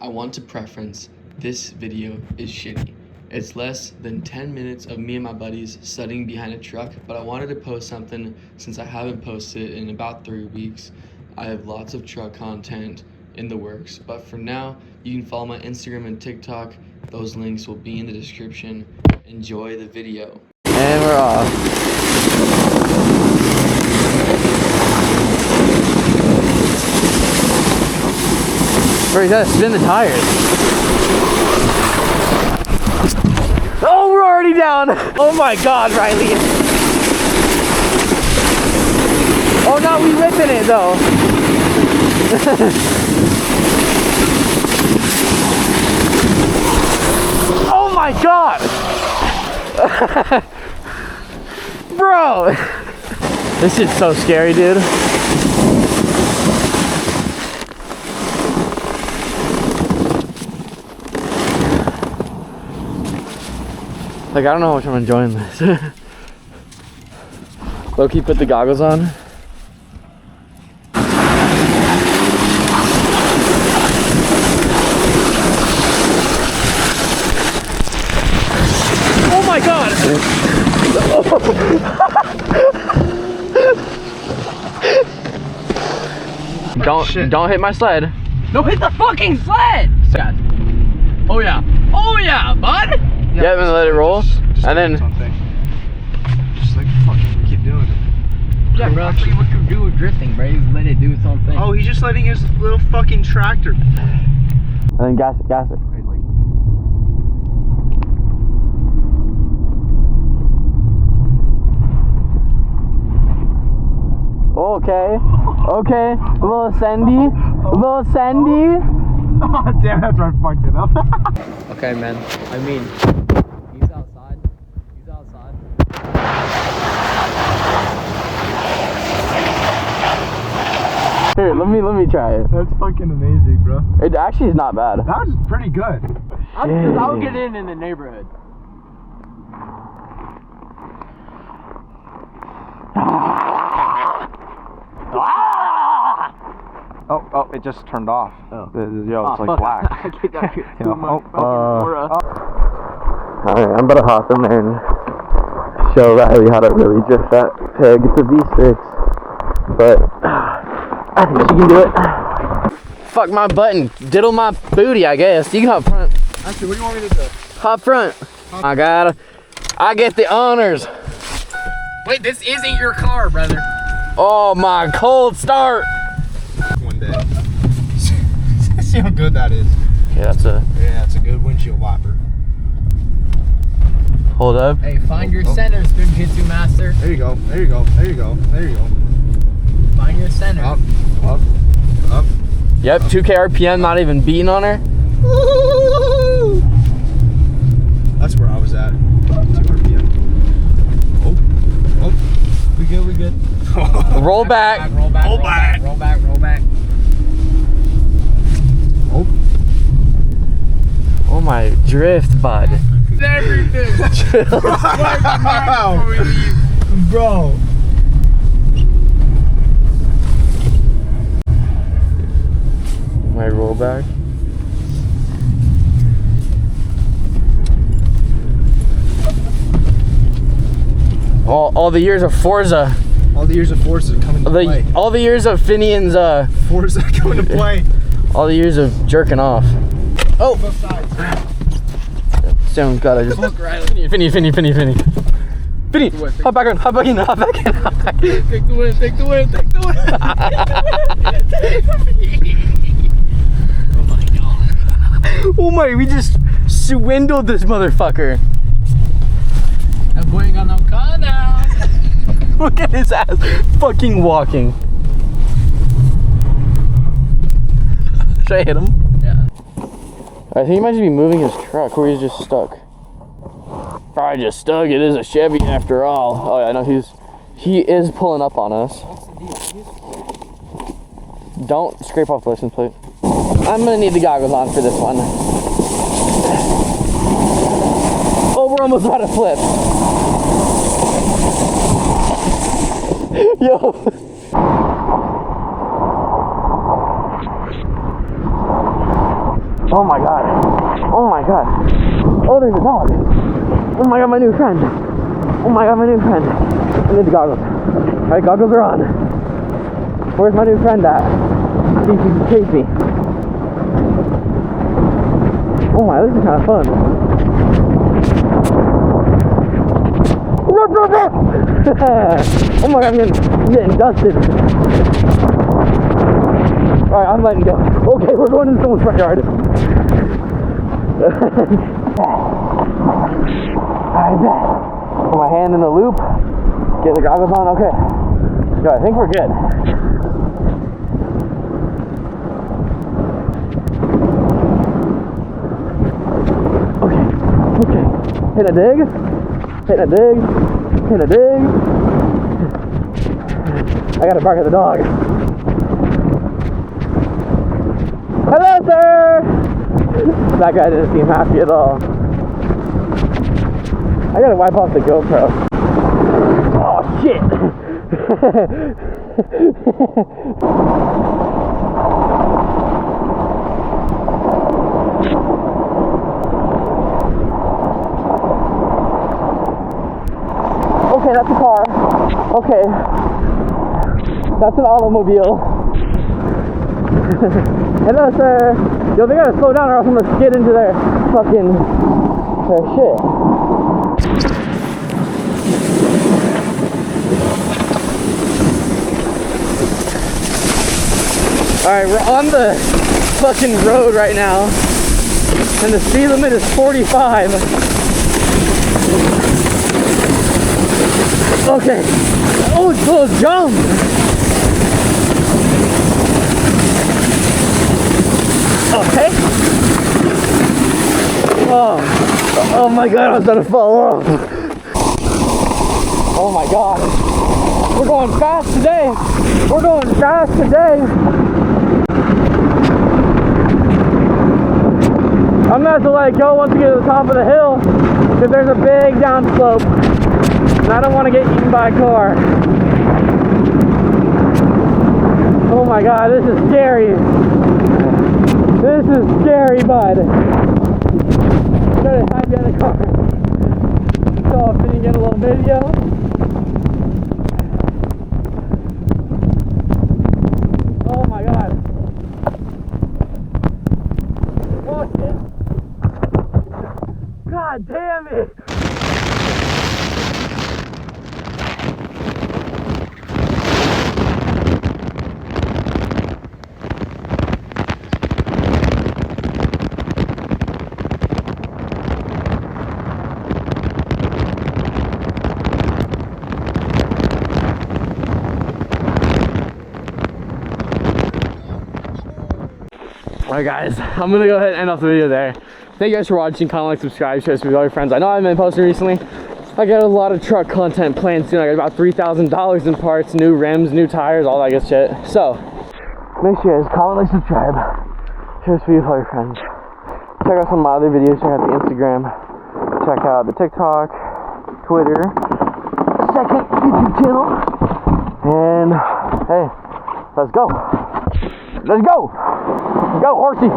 I want to preference this video is shitty. It's less than 10 minutes of me and my buddies studying behind a truck, but I wanted to post something since I haven't posted in about 3 weeks. I have lots of truck content in the works, but for now, you can follow my Instagram and TikTok. Those links will be in the description. Enjoy the video. And we're off. Bro, you gotta spin the tires. Oh, we're already down. Oh my God, Riley. Oh no, we ripping it though. Oh my God. Bro. This shit's so scary, dude. Like, I don't know how much I'm enjoying this. Low-key put the goggles on. Oh my God! Don't hit my sled. No, hit the fucking sled! Oh yeah. Oh yeah, bud! Yeah, and then let it roll, just and then something. Just like fucking keep doing it. Yeah, bro, actually what you do with drifting, bro, is let it do something. Oh, he's just letting his little fucking tractor. and then gas it. Okay, a little sandy. Oh, damn, that's where I fucked it up. Okay, man. I mean, he's outside. Here, let me try it. That's fucking amazing, bro. It actually is not bad. That was pretty good. I'll get in the neighborhood. Oh, it just turned off. Oh. Yo, it's like black. I get that You know, my fucking aura. Alright, I'm about to hop in there and show Riley how to really drift that pig. It's a V6, but I think she can do it. Fuck my button, diddle my booty, I guess. You can hop front. Actually, what do you want me to do? Hop front. I get the honors. Wait, this isn't your car, brother. Oh my cold start. One day. See how good that is. Yeah, That's a good windshield wiper. hold up. Hey, find your center, Spoon Jitsu Master. There you go. Find your center. Up. Yep, 2K RPM, not even beating on her. Woo! That's where I was at. 2 RPM. Oh. We good. Roll back. Roll back. Oh my drift, bud. Everything. Wow. Bro. My roll back. All the years of Forza. All the years of Forza coming to play. All the years of Finian's Forza coming to play. all the years of jerking off. Oh! Both sides. Sounds God, I just Look, Riley. Finny. Finny, hop back in. Take the win. Oh my God. Oh my, we just swindled this motherfucker. That boy ain't got no car now. Look at his ass fucking walking. Should I hit him? Yeah. I think he might just be moving his truck, or he's just stuck. Probably just stuck. It is a Chevy after all. Oh yeah, I know he is pulling up on us. Don't scrape off the license plate. I'm gonna need the goggles on for this one. Oh, we're almost about to flip. Yo. Oh my god. Oh my god. Oh, there's a dog. Oh my god, my new friend. Oh my god, my new friend. I need the goggles. Alright, goggles are on. Where's my new friend at? See if he can chase me. Oh my, this is kind of fun. Oh my god, I'm getting dusted. Alright, I'm letting go. Okay, we're going into someone's front yard. Alright, bet. Put my hand in the loop. Get the goggles on. Okay. Good, I think we're good. Okay. Hit a dig. Hit a dig. Hit a dig. I gotta bark at the dog. Hello, sir! That guy didn't seem happy at all. I gotta wipe off the GoPro. Oh, shit! Okay, that's a car. Okay. That's an automobile. Hello, sir. Yo, they gotta slow down or else I'm gonna skid into their fucking shit. Alright, we're on the fucking road right now. And the speed limit is 45. Okay. Oh, it's a little jump. Okay. Oh my god, I was gonna fall off. Oh my god. We're going fast today. We're going fast today. I'm gonna have to let it go once we get to the top of the hill because there's a big downslope. And I don't want to get eaten by a car. Oh my god, this is scary. This is scary, bud. I'm gonna hide behind the car. So can you get a little video? Oh my god. Oh shit. God damn it. Alright guys, I'm gonna go ahead and end off the video there. Thank you guys for watching. Comment, like, subscribe, share this with all your friends. I know I haven't been posting recently. I got a lot of truck content planned soon. I got about $3,000 in parts, new rims, new tires, all that good shit. So, make sure you guys comment, like, subscribe, share this video with all your friends. Check out some of my other videos. Check out the Instagram. Check out the TikTok, Twitter, second YouTube channel. And, hey, let's go. Let's go! Go, horsey!